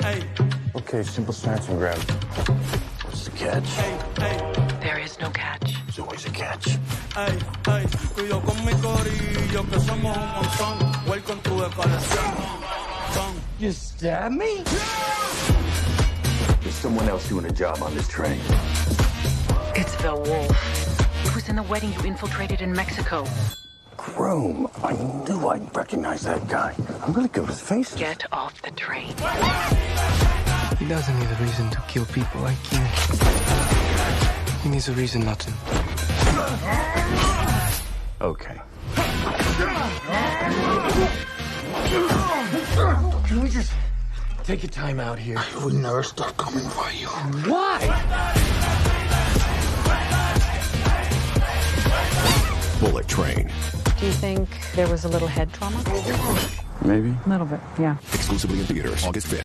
Okay, simple snatch and grab. What's the catch? There is no catch. There's always a catch. Tú y yo con mi corillo, que somos un montón. Welcome to the colección. You stab me? There's someone else doing a job on this train. It's the wolf. He was in the wedding you infiltrated in Mexico. Groom. I knew I'd recognize that guy. I'm really good with faces. Get off the train. He doesn't need a reason to kill people like you. He needs a reason not to. Okay. Can we just take a time out here? I would never stop coming for you. Why? Bullet Train. Do you think there was a little head trauma? Maybe. A little bit, yeah. Exclusively in theaters August 5th.